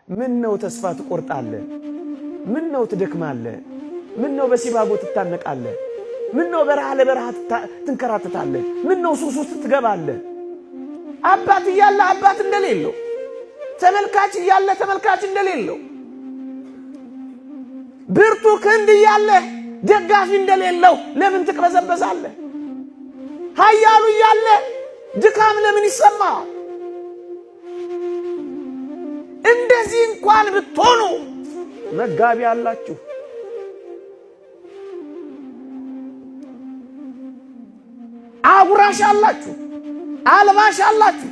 ምን ነው ተስፋ ትቆርጣለህ? ምን ነው ትደክማለህ? ምን ነው በሲባጎ ትታነቃለህ? ምን ነው በረሃ ለበረሃ ትንከራተታለህ? ምን ነው ሱስ ውስጥ ትገባለህ? አባት እያለ አባት እንደሌለው፣ ተመልካች እያለ ተመልካች እንደሌለው፣ ብርቱ ክንድ እያለ ደጋፊ እንደሌለው ለምን ትቅበዘበዛለህ? ኃያሉ እያለ ድካም ለምን ይሰማል? እንደዚህ እንኳን ብትሆኑ መጋቢ አላችሁ። አጉራሽ አላችሁ፣ አልባሽ አላችሁ፣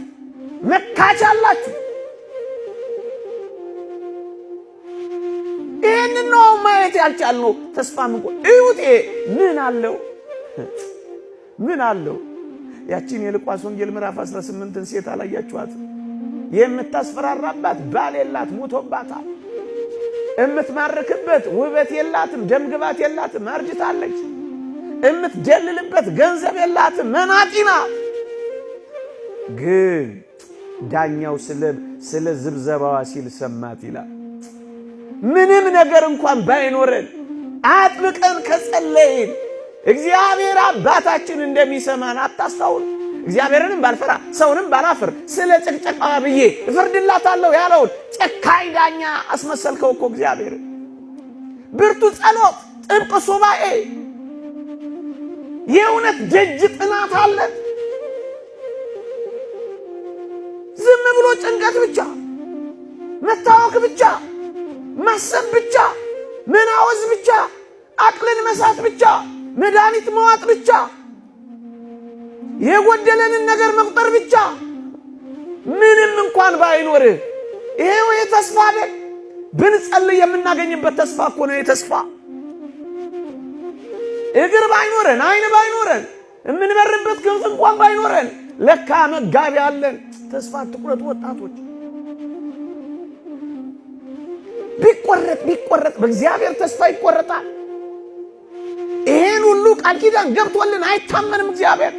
መካች አላችሁ። ይህንን ነው ማየት ያልቻልነው። ተስፋ እዩት። ምን አለው? ምን አለው? ያቺን የሉቃስ ወንጌል ምዕራፍ 18ን ሴት አላያችኋት? የምታስፈራራባት ባል የላት፣ ሞቶባታል። እምትማርክበት ውበት የላትም፣ ደምግባት የላትም፣ አርጅታለች። እምትደልልበት ገንዘብ የላትም፣ መናጢ ናት። ግን ዳኛው ስለ ዝብዘባዋ ሲል ሰማት ይላል። ምንም ነገር እንኳን ባይኖረን አጥብቀን ከጸለይን እግዚአብሔር አባታችን እንደሚሰማን አታስታውል? እግዚአብሔርንም ባልፈራ ሰውንም ባላፍር ስለ ጭቅጨቃዋ ብዬ እፈርድላታለሁ ያለውን ጨካኝ ዳኛ አስመሰልከው እኮ እግዚአብሔር። ብርቱ ጸሎት፣ ጥብቅ ሱባኤ፣ የእውነት ደጅ ጥናት አለን። ዝም ብሎ ጭንቀት ብቻ፣ መታወክ ብቻ፣ ማሰብ ብቻ፣ መናወዝ ብቻ፣ አቅልን መሳት ብቻ፣ መድኃኒት መዋጥ ብቻ፣ የጎደለንን ነገር መቁጠር ብቻ። ምንም እንኳን ባይኖርህ ይሄው የተስፋ አይደል? ብንጸልይ የምናገኝበት ተስፋ እኮ ነው። የተስፋ እግር ባይኖረን፣ አይን ባይኖረን፣ የምንበርበት ክንፍ እንኳን ባይኖረን ለካ መጋቢ አለን። ተስፋ አትቁረጡ ወጣቶች። ቢቆረጥ በእግዚአብሔር ተስፋ ይቆረጣል። ይሄን ሁሉ ቃል ኪዳን ገብቶልን አይታመንም እግዚአብሔር።